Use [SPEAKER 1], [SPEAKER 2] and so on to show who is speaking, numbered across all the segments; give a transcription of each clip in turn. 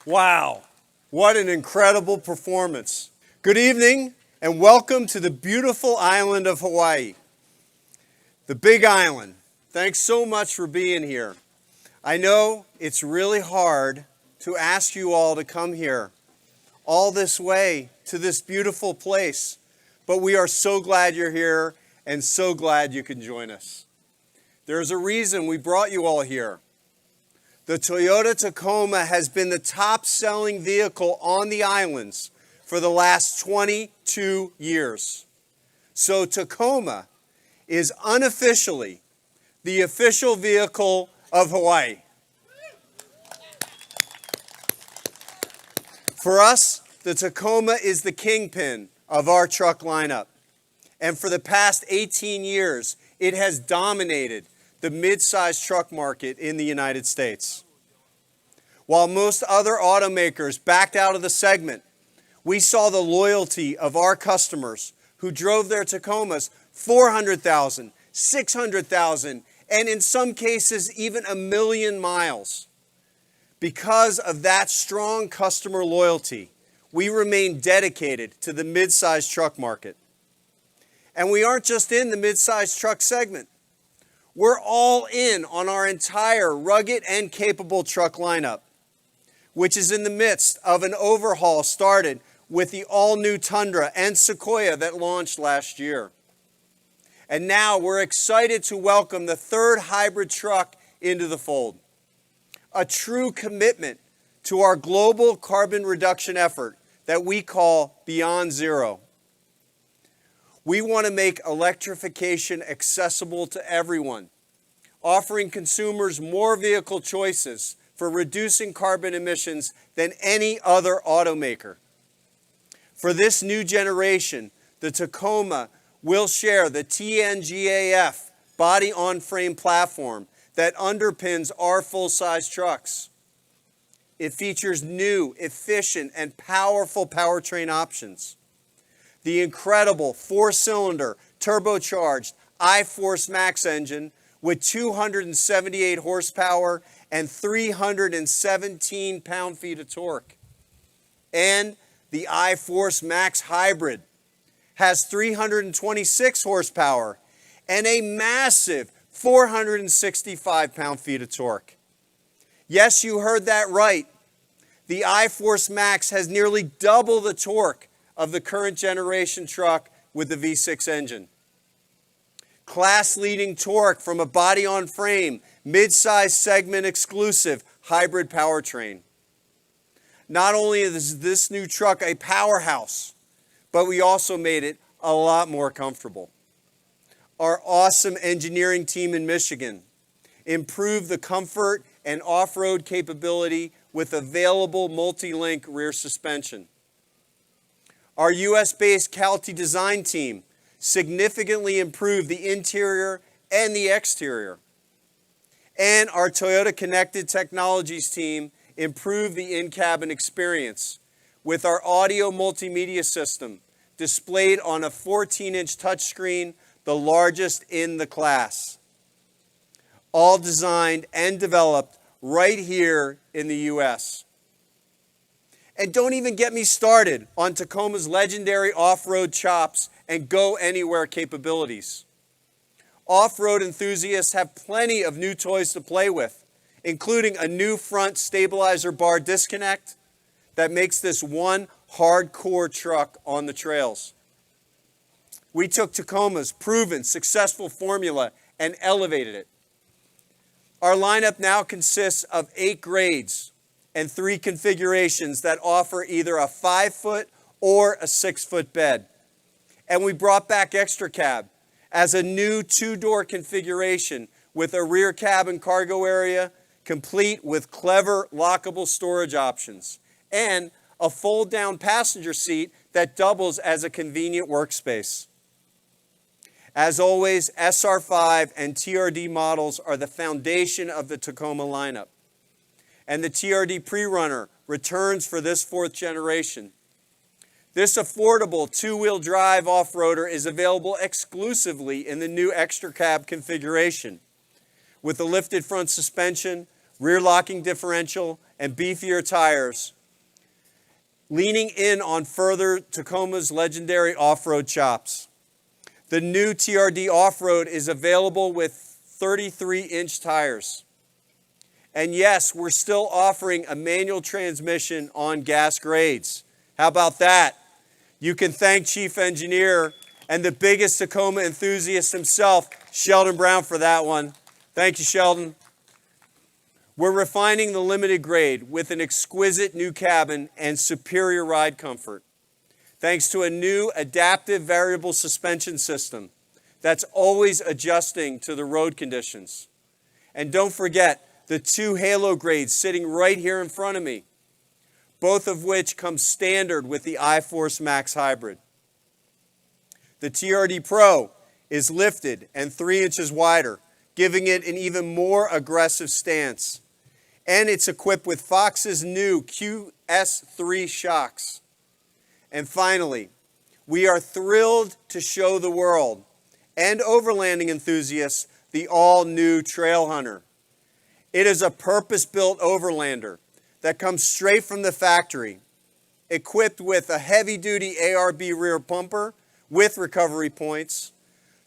[SPEAKER 1] Wow, what an incredible performance. Good evening and welcome to the beautiful island of Hawaii. The Big Island. Thanks so much for being here. I know it's really hard to ask you all to come here all this way to this beautiful place, but we are so glad you're here and so glad you can join us. There's a reason we brought you all here. The Toyota Tacoma has been the top-selling vehicle on the islands for the last 22 years. So Tacoma is unofficially the official vehicle of Hawaii. For us, the Tacoma is the kingpin of our truck lineup. And for the past 18 years, it has dominated the mid-size truck market in the United States. While most other automakers backed out of the segment, we saw the loyalty of our customers who drove their Tacomas 400,000, 600,000, and in some cases even 1 million miles. Because of that strong customer loyalty, we remain dedicated to the mid-size truck market. And we aren't just in the mid-size truck segment. We're all in on our entire rugged and capable truck lineup, which is in the midst of an overhaul started with the all-new Tundra and Sequoia that launched last year. And now we're excited to welcome the third hybrid truck into the fold, a true commitment to our global carbon reduction effort that we call Beyond Zero. We want to make electrification accessible to everyone, offering consumers more vehicle choices for reducing carbon emissions than any other automaker. For this new generation, the Tacoma will share the TNGA-F body-on-frame platform that underpins our full-size trucks. It features new, efficient, and powerful powertrain options. The incredible 4-cylinder, turbocharged I-Force Max engine with 278 horsepower and 317 pound-feet of torque. And the I-Force Max Hybrid has 326 horsepower and a massive 465 pound-feet of torque. Yes, you heard that right. The I-Force Max has nearly double the torque of the current generation truck with the V6 engine. Class-leading torque from a body-on-frame, mid-size segment exclusive hybrid powertrain. Not only is this new truck a powerhouse, but we also made it a lot more comfortable. Our awesome engineering team in Michigan improved the comfort and off-road capability with available multilink rear suspension. Our US-based CALTY design team significantly improved the interior and the exterior. And our Toyota Connected Technologies team improved the in-cabin experience with our audio multimedia system displayed on a 14-inch touchscreen, the largest in the class. All designed and developed right here in the US. And don't even get me started on Tacoma's legendary off-road chops and go-anywhere capabilities. Off-road enthusiasts have plenty of new toys to play with, including a new front stabilizer bar disconnect that makes this one hardcore truck on the trails. We took Tacoma's proven, successful formula and elevated it. Our lineup now consists of 8 grades and 3 configurations that offer either a 5-foot or a 6-foot bed. And we brought back Extra Cab as a new 2-door configuration with a rear cabin cargo area complete with clever lockable storage options and a fold-down passenger seat that doubles as a convenient workspace. As always, SR5 and TRD models are the foundation of the Tacoma lineup. And the TRD Pre-Runner returns for this 4th generation. This affordable 2-wheel drive off-roader is available exclusively in the new Extra Cab configuration with a lifted front suspension, rear locking differential, and beefier tires leaning in on further Tacoma's legendary off-road chops. The new TRD Off-Road is available with 33-inch tires. And yes, we're still offering a manual transmission on gas grades. How about that? You can thank Chief Engineer and the biggest Tacoma enthusiast himself, Sheldon Brown, for that one. Thank you, Sheldon. We're refining the limited grade with an exquisite new cabin and superior ride comfort, thanks to a new adaptive variable suspension system that's always adjusting to the road conditions. And don't forget the 2 halo grades sitting right here in front of me, both of which come standard with the iForce Max Hybrid. The TRD Pro is lifted and 3 inches wider, giving it an even more aggressive stance. And it's equipped with Fox's new QS3 shocks. And finally, we are thrilled to show the world and overlanding enthusiasts the all-new Trailhunter. It is a purpose-built overlander that comes straight from the factory, equipped with a heavy-duty ARB rear bumper with recovery points,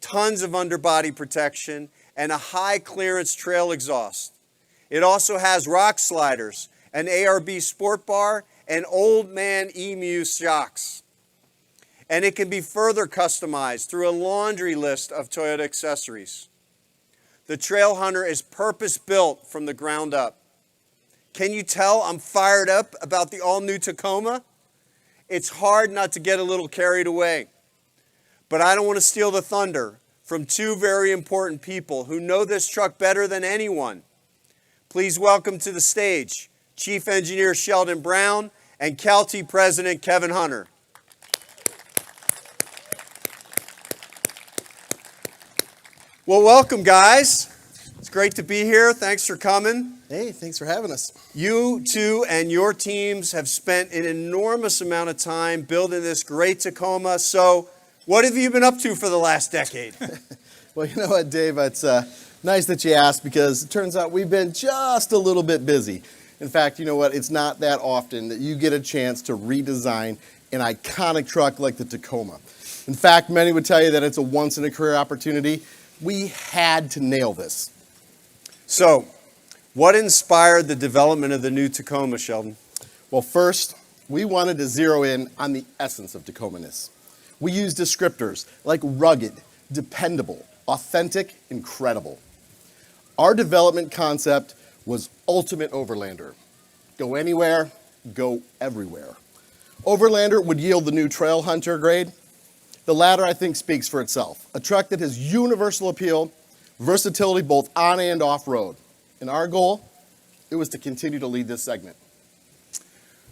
[SPEAKER 1] tons of underbody protection, and a high-clearance trail exhaust. It also has rock sliders, an ARB sport bar, and old Man Emu shocks. And it can be further customized through a laundry list of Toyota accessories. The Trailhunter is purpose-built from the ground up. Can you tell I'm fired up about the all-new Tacoma? It's hard not to get a little carried away. But I don't want to steal the thunder from 2 very important people who know this truck better than anyone. Please welcome to the stage Chief Engineer Sheldon Brown and CALTY President Kevin Hunter. Well, welcome, guys. It's great to be here. Thanks for coming.
[SPEAKER 2] Hey, thanks for having us.
[SPEAKER 1] You two and your teams have spent an enormous amount of time building this great Tacoma. So what have you been up to for the last decade?
[SPEAKER 2] Well, you know what, Dave? It's nice that you asked, because it turns out we've been just a little bit busy. In fact, you know what? It's not that often that you get a chance to redesign an iconic truck like the Tacoma. In fact, many would tell you that it's a once-in-a-career opportunity. We had to nail this.
[SPEAKER 1] So, what inspired the development of the new Tacoma, Sheldon?
[SPEAKER 2] Well, first, we wanted to zero in on the essence of Tacoma-ness. We used descriptors like rugged, dependable, authentic, incredible. Our development concept was ultimate overlander. Go anywhere, go everywhere. Overlander would yield the new Trailhunter grade. The latter, I think, speaks for itself. A truck that has universal appeal, versatility both on and off-road. And our goal, it was to continue to lead this segment.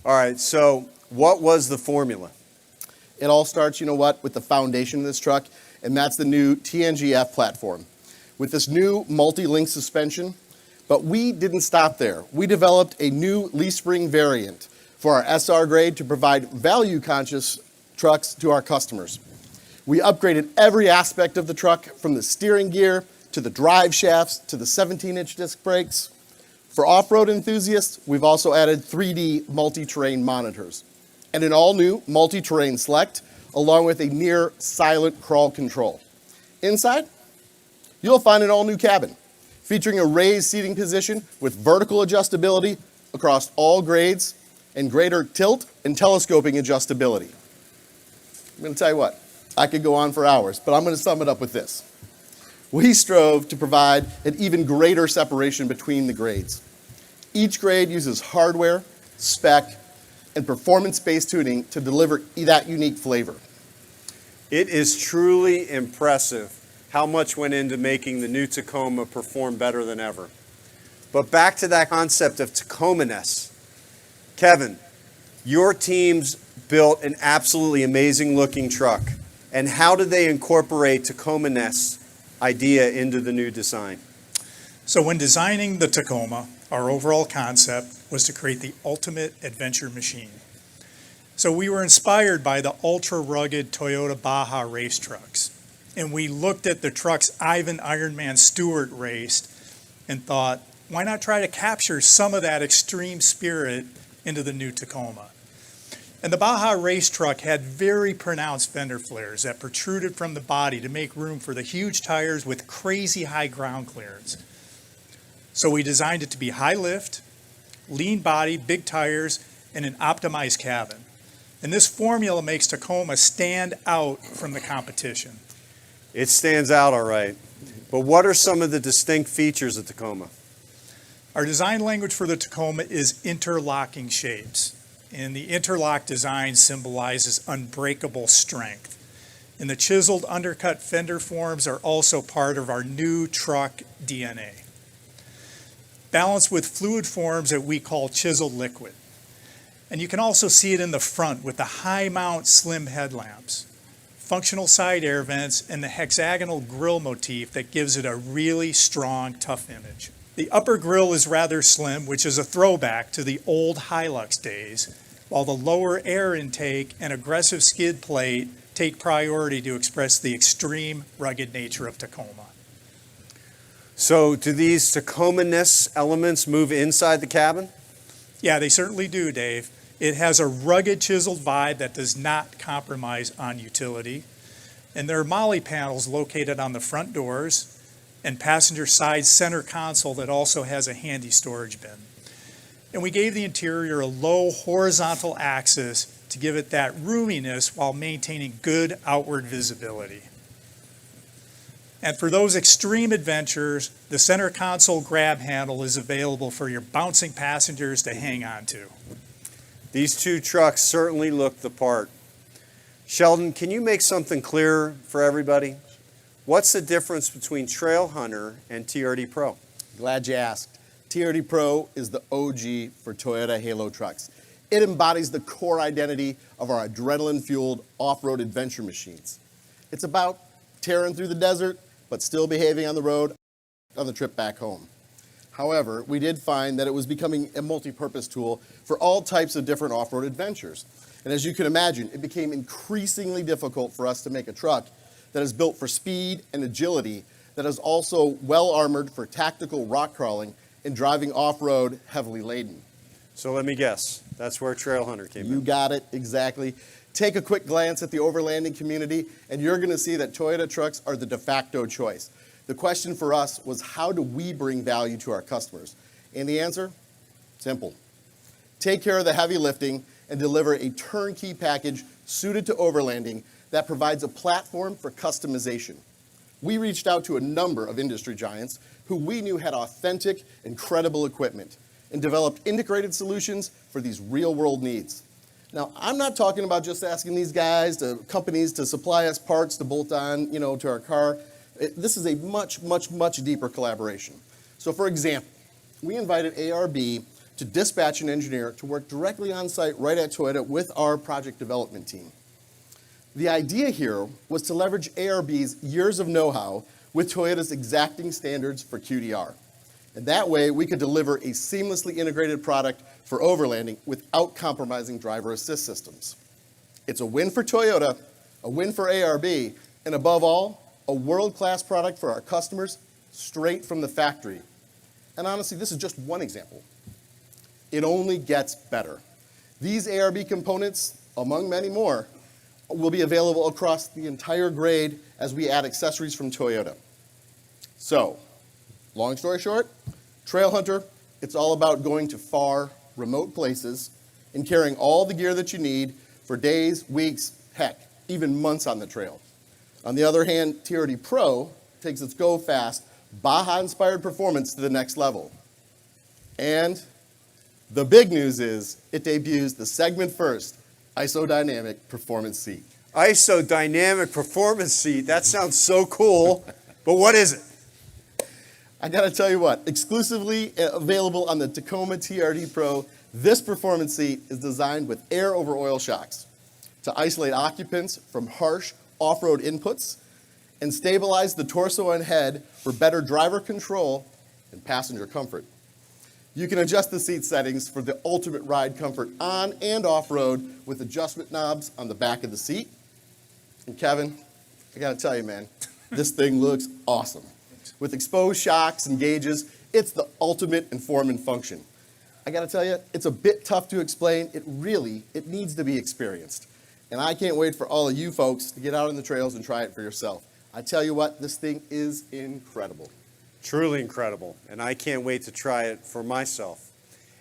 [SPEAKER 1] All right, so what was the formula?
[SPEAKER 2] It all starts, you know what, with the foundation of this truck, and that's the new TNGA-F platform. With this new multilink suspension, but we didn't stop there. We developed a new leaf spring variant for our SR grade to provide value-conscious trucks to our customers. We upgraded every aspect of the truck, from the steering gear to the drive shafts to the 17-inch disc brakes. For off-road enthusiasts, we've also added 3D multi-terrain monitors and an all-new multi-terrain select, along with a near silent crawl control. Inside, you'll find an all-new cabin featuring a raised seating position with vertical adjustability across all grades and greater tilt and telescoping adjustability. I'm going to tell you what, I could go on for hours, but I'm going to sum it up with this. We strove to provide an even greater separation between the grades. Each grade uses hardware, spec, and performance-based tuning to deliver that unique flavor.
[SPEAKER 1] It is truly impressive how much went into making the new Tacoma perform better than ever. But back to that concept of Tacoma-ness. Kevin, your teams built an absolutely amazing looking truck. And how did they incorporate Tacoma-ness idea into the new design?
[SPEAKER 3] So when designing the Tacoma, our overall concept was to create the ultimate adventure machine. So we were inspired by the ultra-rugged Toyota Baja race trucks. And we looked at the trucks Ivan Ironman Stewart raced and thought, why not try to capture some of that extreme spirit into the new Tacoma? And the Baja race truck had very pronounced fender flares that protruded from the body to make room for the huge tires with crazy high ground clearance. So we designed it to be high lift, lean body, big tires, and an optimized cabin. And this formula makes Tacoma stand out from the competition.
[SPEAKER 1] It stands out all right. But what are some of the distinct features of Tacoma?
[SPEAKER 3] Our design language for the Tacoma is interlocking shapes. And the interlock design symbolizes unbreakable strength. And the chiseled undercut fender forms are also part of our new truck DNA. Balanced with fluid forms that we call chiseled liquid. And you can also see it in the front with the high mount slim headlamps, functional side air vents, and the hexagonal grille motif that gives it a really strong, tough image. The upper grille is rather slim, which is a throwback to the old Hilux days, while the lower air intake and aggressive skid plate take priority to express the extreme rugged nature of Tacoma.
[SPEAKER 1] So do these Tacoma-ness elements move inside the cabin?
[SPEAKER 3] Yeah, they certainly do, Dave. It has a rugged, chiseled vibe that does not compromise on utility. And there are MOLLE panels located on the front doors and passenger side center console that also has a handy storage bin. And we gave the interior a low horizontal axis to give it that roominess while maintaining good outward visibility. And for those extreme adventures, the center console grab handle is available for your bouncing passengers to hang on to.
[SPEAKER 1] These two trucks certainly look the part. Sheldon, can you make something clearer for everybody? What's the difference between Trailhunter and TRD Pro?
[SPEAKER 2] Glad you asked. TRD Pro is the OG for Toyota Halo trucks. It embodies the core identity of our adrenaline-fueled off-road adventure machines. It's about tearing through the desert, but still behaving on the road on the trip back home. However, we did find that it was becoming a multi-purpose tool for all types of different off-road adventures. And as you can imagine, it became increasingly difficult for us to make a truck that is built for speed and agility, that is also well-armored for tactical rock crawling and driving off-road heavily laden.
[SPEAKER 1] So let me guess, that's where Trailhunter came in.
[SPEAKER 2] You got it, exactly. Take a quick glance at the overlanding community, and you're going to see that Toyota trucks are the de facto choice. The question for us was, how do we bring value to our customers? And the answer? Simple. Take care of the heavy lifting and deliver a turnkey package suited to overlanding that provides a platform for customization. We reached out to a number of industry giants who we knew had authentic and credible equipment and developed integrated solutions for these real-world needs. Now, I'm not talking about just asking these guys, companies to supply us parts to bolt on, to our car. This is a much, much, much deeper collaboration. So for example, we invited ARB to dispatch an engineer to work directly on site right at Toyota with our project development team. The idea here was to leverage ARB's years of know-how with Toyota's exacting standards for QDR. And that way, we could deliver a seamlessly integrated product for overlanding without compromising driver assist systems. It's a win for Toyota, a win for ARB, and above all, a world-class product for our customers straight from the factory. And honestly, this is just one example. It only gets better. These ARB components, among many more, will be available across the entire grade as we add accessories from Toyota. So, long story short, Trailhunter, it's all about going to far, remote places and carrying all the gear that you need for days, weeks, heck, even months on the trail. On the other hand, TRD Pro takes its go-fast, Baja-inspired performance to the next level. And the big news is it debuts the segment-first isodynamic performance seat.
[SPEAKER 1] Isodynamic performance seat, that sounds so cool, but what is it?
[SPEAKER 2] I gotta tell you what, exclusively available on the Tacoma TRD Pro, this performance seat is designed with air over oil shocks to isolate occupants from harsh off-road inputs and stabilize the torso and head for better driver control and passenger comfort. You can adjust the seat settings for the ultimate ride comfort on and off-road with adjustment knobs on the back of the seat. And Kevin, I gotta tell you, man, this thing looks awesome. With exposed shocks and gauges, it's the ultimate in form and function. I gotta tell you, it's a bit tough to explain. It needs to be experienced. And I can't wait for all of you folks to get out on the trails and try it for yourself. I tell you what, this thing is incredible.
[SPEAKER 1] Truly incredible, and I can't wait to try it for myself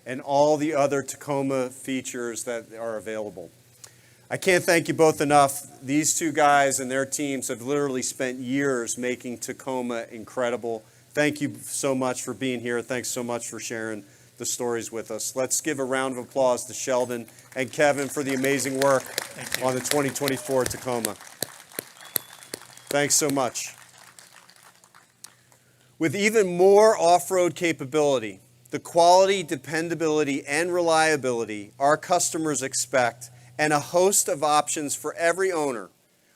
[SPEAKER 1] and all the other Tacoma features that are available. I can't thank you both enough. These two guys and their teams have literally spent years making Tacoma incredible. Thank you so much for being here. Thanks so much for sharing the stories with us. Let's give a round of applause to Sheldon and Kevin for the amazing work on the 2024 Tacoma. Thanks so much. With even more off-road capability, the quality, dependability, and reliability our customers expect, and a host of options for every owner,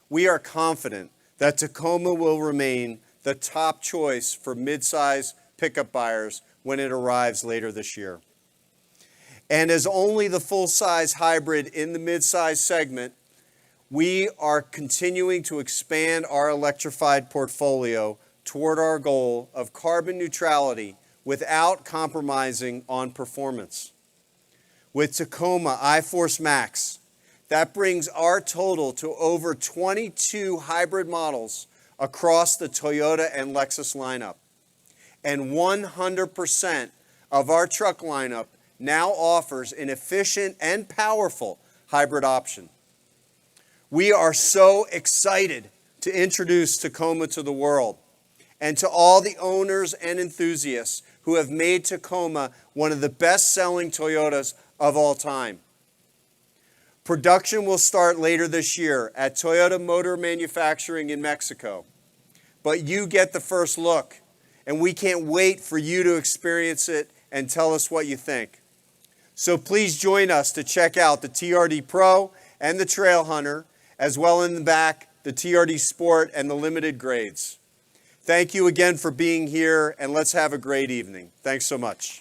[SPEAKER 1] we are confident that Tacoma will remain the top choice for midsize pickup buyers when it arrives later this year. And as only the full-size hybrid in the midsize segment, we are continuing to expand our electrified portfolio toward our goal of carbon neutrality without compromising on performance. With Tacoma iForce Max, that brings our total to over 22 hybrid models across the Toyota and Lexus lineup. And 100% of our truck lineup now offers an efficient and powerful hybrid option. We are so excited to introduce Tacoma to the world and to all the owners and enthusiasts who have made Tacoma one of the best-selling Toyotas of all time. Production will start later this year at Toyota Motor Manufacturing in Mexico. But you get the first look, and we can't wait for you to experience it and tell us what you think. So please join us to check out the TRD Pro and the Trailhunter, as well in the back, the TRD Sport and the limited grades. Thank you again for being here, and let's have a great evening. Thanks so much.